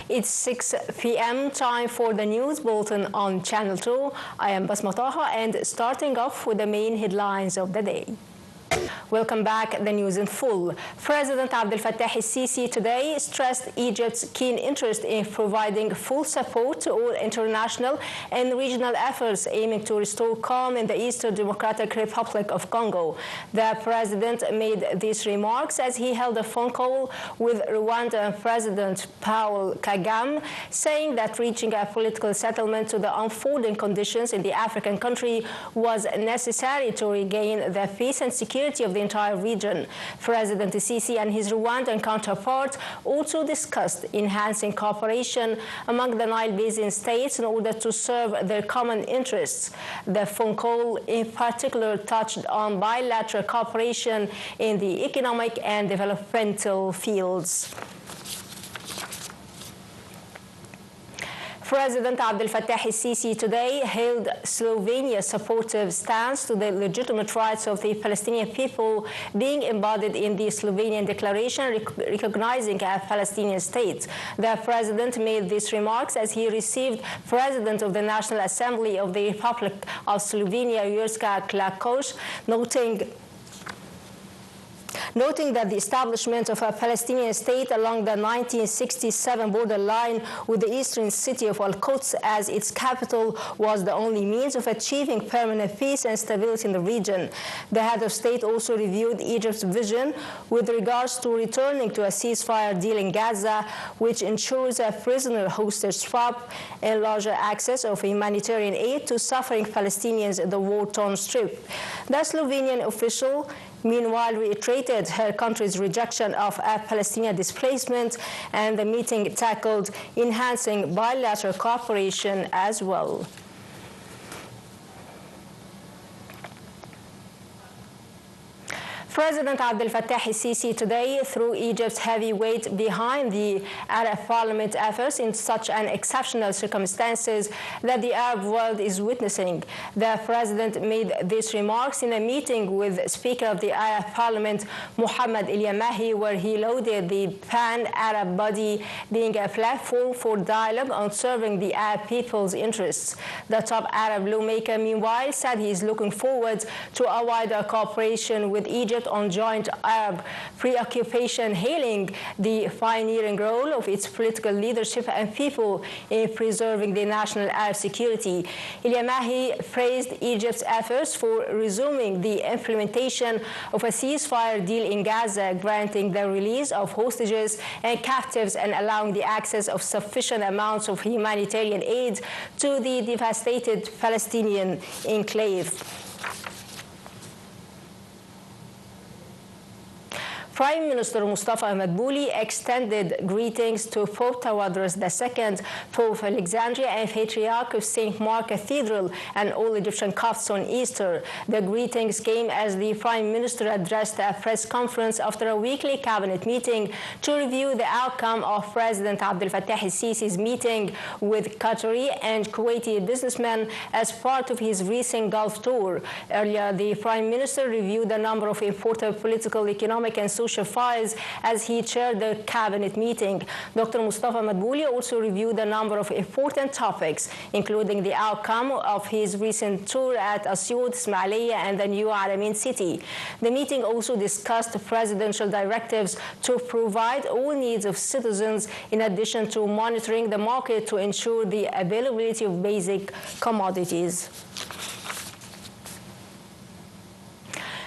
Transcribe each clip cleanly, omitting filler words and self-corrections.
It's 6 p.m. time for the news bulletin on Channel 2. I am Basmataha, and starting off with the main headlines of the day. Welcome back. The news in full. President Abdel Fattah el-Sisi today stressed Egypt's keen interest in providing full support to all international and regional efforts aiming to restore calm in the Eastern Democratic Republic of Congo. The president made these remarks as he held a phone call with Rwandan President Paul Kagame, saying that reaching a political settlement to the unfolding conditions in the African country was necessary to regain the peace and security of the entire region. President el-Sisi and his Rwandan counterpart also discussed enhancing cooperation among the Nile Basin states in order to serve their common interests. The phone call in particular touched on bilateral cooperation in the economic and developmental fields. President Abdel Fattah el-Sisi today hailed Slovenia's supportive stance to the legitimate rights of the Palestinian people being embodied in the Slovenian declaration recognizing a Palestinian state. The president made these remarks as he received President of the National Assembly of the Republic of Slovenia, Jurska Klakoš, noting that the establishment of a Palestinian state along the 1967 borderline with the eastern city of Al-Quds as its capital was the only means of achieving permanent peace and stability in the region. The head of state also reviewed Egypt's vision with regards to returning to a ceasefire deal in Gaza, which ensures a prisoner-hostage swap and larger access of humanitarian aid to suffering Palestinians in the war-torn Strip. The Slovenian official meanwhile reiterated her country's rejection of a Palestinian displacement, and the meeting tackled enhancing bilateral cooperation as well. President Abdel Fattah el-Sisi today threw Egypt's heavy weight behind the Arab Parliament efforts in such an exceptional circumstances that the Arab world is witnessing. The president made these remarks in a meeting with Speaker of the Arab Parliament, Mohammed El-Yamahi, where he lauded the pan-Arab body being a platform for dialogue on serving the Arab people's interests. The top Arab lawmaker, meanwhile, said he is looking forward to a wider cooperation with Egypt on joint Arab preoccupation, hailing the pioneering role of its political leadership and people in preserving the national Arab security. El-Yamahi praised Egypt's efforts for resuming the implementation of a ceasefire deal in Gaza, granting the release of hostages and captives and allowing the access of sufficient amounts of humanitarian aid to the devastated Palestinian enclave. Prime Minister Mustafa Madbouli extended greetings to Pope Tawadros II, Pope of Alexandria, and Patriarch of St. Mark Cathedral and all Egyptian Copts on Easter. The greetings came as the Prime Minister addressed a press conference after a weekly cabinet meeting to review the outcome of President Abdel Fattah el-Sisi's meeting with Qatari and Kuwaiti businessmen as part of his recent Gulf tour. Earlier, the Prime Minister reviewed a number of important political, economic, and social files as he chaired the cabinet meeting. Dr. Mustafa Madbouli also reviewed a number of important topics, including the outcome of his recent tour at Asyut, Ismailia, and the new Alamein city. The meeting also discussed presidential directives to provide all needs of citizens, in addition to monitoring the market to ensure the availability of basic commodities.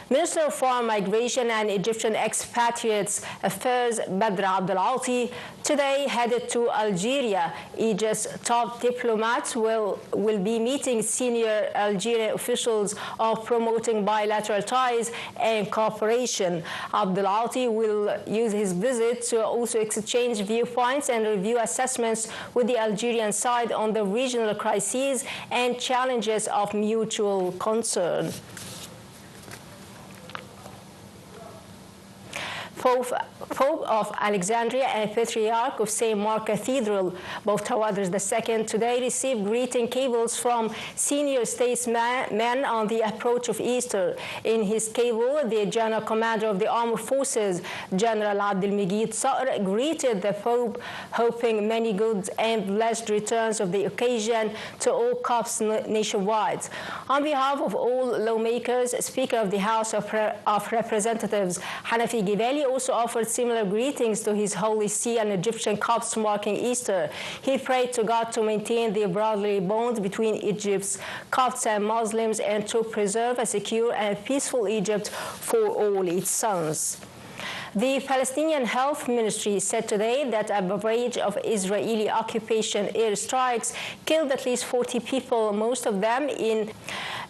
Minister of Foreign Migration and Egyptian Expatriates Affairs Badr Abdel-Ati today headed to Algeria. Egypt's top diplomats will be meeting senior Algerian officials on promoting bilateral ties and cooperation. Abdel-Ati will use his visit to also exchange viewpoints and review assessments with the Algerian side on the regional crises and challenges of mutual concern. Pope of Alexandria and Patriarch of St. Mark Cathedral, both Tawadros II, today received greeting cables from senior statesmen on the approach of Easter. In his cable, the General Commander of the Armed Forces, General Abdelmegid Saqr, greeted the Pope, hoping many good and blessed returns of the occasion to all Copts nationwide. On behalf of all lawmakers, Speaker of the House of Representatives, Hanafi Gibali, also offered similar greetings to His Holy See and Egyptian Copts marking Easter. He prayed to God to maintain the brotherly bond between Egypt's Copts and Muslims and to preserve a secure and peaceful Egypt for all its sons. The Palestinian Health Ministry said today that a barrage of Israeli occupation airstrikes killed at least 40 people, most of them in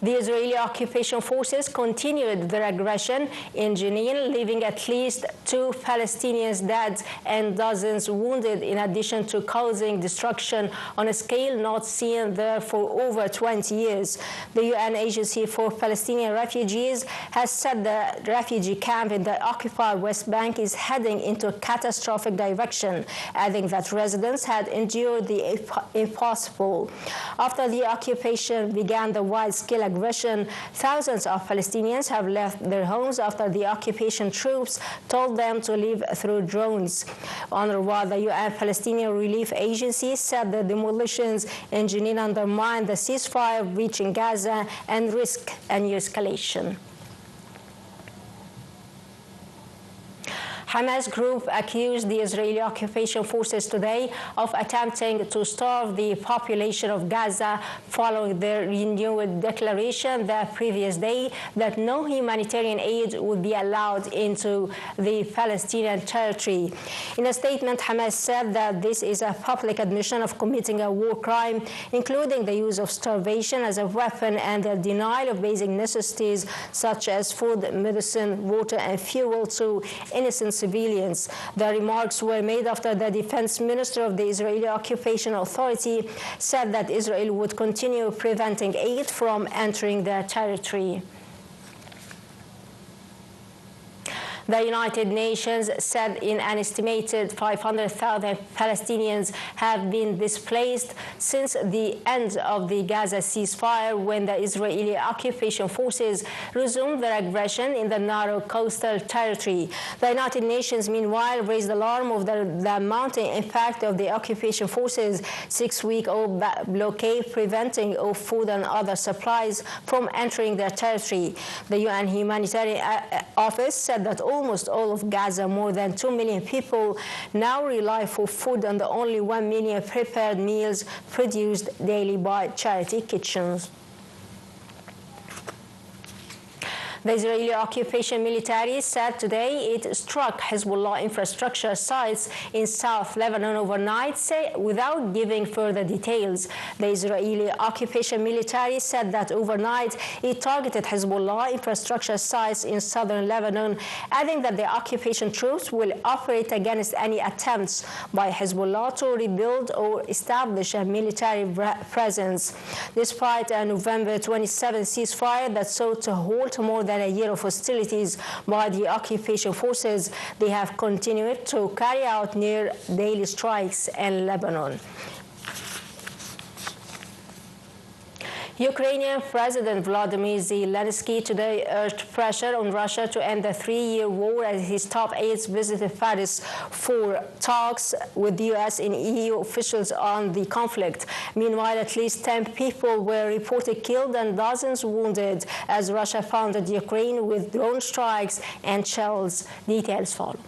the Israeli occupation forces continued their aggression in Jenin, leaving at least 2 Palestinians dead and dozens wounded, in addition to causing destruction on a scale not seen there for over 20 years. The UN Agency for Palestinian Refugees has said the refugee camp in the occupied West Bank is heading into a catastrophic direction, adding that residents had endured the impossible. After the occupation began the wide-scale aggression, thousands of Palestinians have left their homes after the occupation troops told them to leave through drones. UNRWA, the UN Palestinian Relief Agency, said the demolitions in Jenin undermined the ceasefire reaching Gaza and risk a new escalation. Hamas group accused the Israeli occupation forces today of attempting to starve the population of Gaza following their renewed declaration the previous day that no humanitarian aid would be allowed into the Palestinian territory. In a statement, Hamas said that this is a public admission of committing a war crime, including the use of starvation as a weapon and the denial of basic necessities such as food, medicine, water, and fuel to innocent civilians. The remarks were made after the defense minister of the Israeli Occupation Authority said that Israel would continue preventing aid from entering their territory. The United Nations said an estimated 500,000 Palestinians have been displaced since the end of the Gaza ceasefire when the Israeli occupation forces resumed their aggression in the narrow coastal territory. The United Nations, meanwhile, raised alarm of the mounting impact of the occupation forces' 6-week-old blockade preventing of food and other supplies from entering their territory. The UN Humanitarian Office said that almost all of Gaza, more than 2 million people, now rely for food on the only 1 million prepared meals produced daily by charity kitchens. The Israeli occupation military said today it struck Hezbollah infrastructure sites in South Lebanon overnight, without giving further details. The Israeli occupation military said that overnight it targeted Hezbollah infrastructure sites in southern Lebanon, adding that the occupation troops will operate against any attempts by Hezbollah to rebuild or establish a military presence. Despite a November 27 ceasefire that sought to halt more than a year of hostilities by the occupation forces, they have continued to carry out near daily strikes in Lebanon. Ukrainian President Volodymyr Zelensky today urged pressure on Russia to end the 3-year war as his top aides visited Paris for talks with the US and EU officials on the conflict. Meanwhile, at least 10 people were reported killed and dozens wounded as Russia pounded Ukraine with drone strikes and shells. Details follow.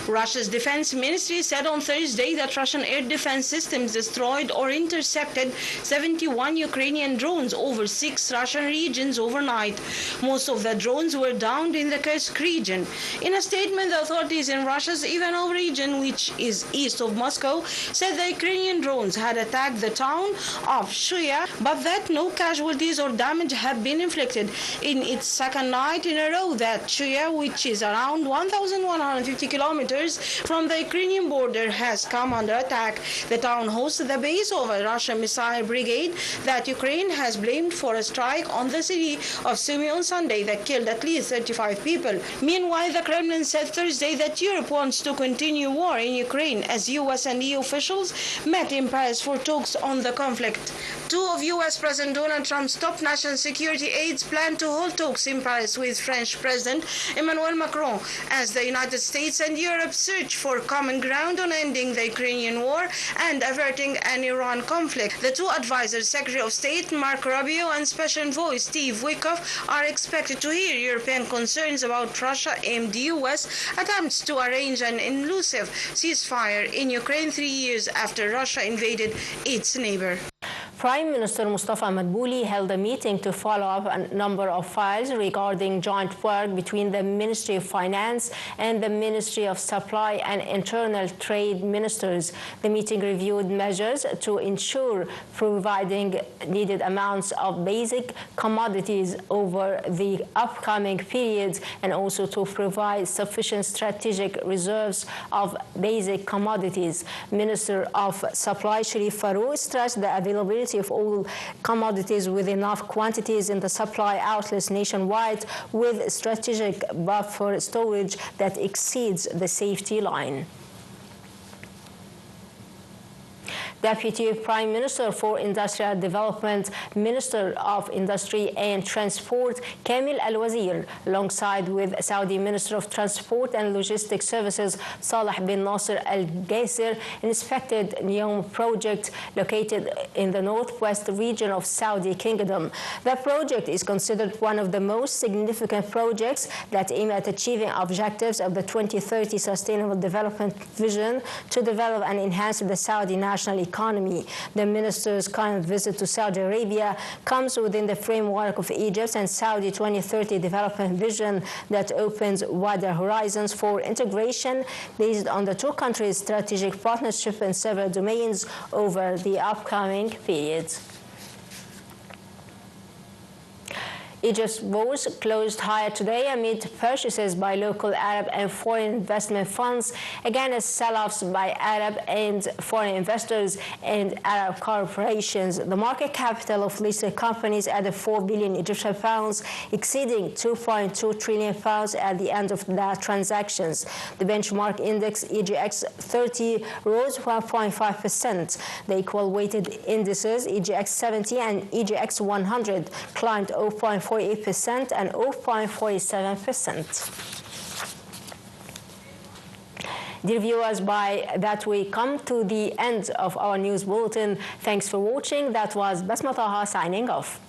Russia's defense ministry said on Thursday that Russian air defense systems destroyed or intercepted 71 Ukrainian drones over 6 Russian regions overnight. Most of the drones were downed in the Kursk region. In a statement, the authorities in Russia's Ivanov region, which is east of Moscow, said the Ukrainian drones had attacked the town of Shchuya, but that no casualties or damage have been inflicted. In its second night in a row, that Shchuya, which is around 1,150 kilometers kilometers from the Ukrainian border has come under attack. The town hosts the base of a Russian missile brigade that Ukraine has blamed for a strike on the city of Sumy on Sunday that killed at least 35 people. Meanwhile, the Kremlin said Thursday that Europe wants to continue war in Ukraine as US and EU officials met in Paris for talks on the conflict. Two of US President Donald Trump's top national security aides plan to hold talks in Paris with French President Emmanuel Macron as the United States and Europe search for common ground on ending the Ukrainian war and averting an Iran conflict. The two advisors, Secretary of State Marco Rubio and Special Envoy Steve Witkoff, are expected to hear European concerns about Russia aimed US attempts to arrange an elusive ceasefire in Ukraine 3 years after Russia invaded its neighbor. Prime Minister Mustafa Madbouli held a meeting to follow up a number of files regarding joint work between the Ministry of Finance and the Ministry of Supply and Internal Trade Ministers. The meeting reviewed measures to ensure providing needed amounts of basic commodities over the upcoming periods and also to provide sufficient strategic reserves of basic commodities. Minister of Supply Sharif Farouk stressed the availability of all commodities with enough quantities in the supply outlets nationwide with strategic buffer storage that exceeds the safety line. Deputy Prime Minister for Industrial Development, Minister of Industry and Transport, Kamil Al-Wazir, alongside with Saudi Minister of Transport and Logistics Services, Saleh bin Nasser Al-Gaisir, inspected NEOM project located in the northwest region of Saudi Kingdom. The project is considered one of the most significant projects that aim at achieving objectives of the 2030 Sustainable Development Vision to develop and enhance the Saudi national economy. The minister's current visit to Saudi Arabia comes within the framework of Egypt's and Saudi 2030 development vision that opens wider horizons for integration based on the two countries' strategic partnership in several domains over the upcoming periods. Egypt's bourse closed higher today amid purchases by local Arab and foreign investment funds, again as sell-offs by Arab and foreign investors and Arab corporations. The market capital of listed companies added 4 billion Egyptian pounds, exceeding 2.2 trillion pounds at the end of the transactions. The benchmark index EGX 30 rose 1.5%. The equal weighted indices EGX 70 and EGX 100 climbed 0.48% and 0.47%. Dear viewers, by that we come to the end of our news bulletin. Thanks for watching. That was Basma Taha signing off.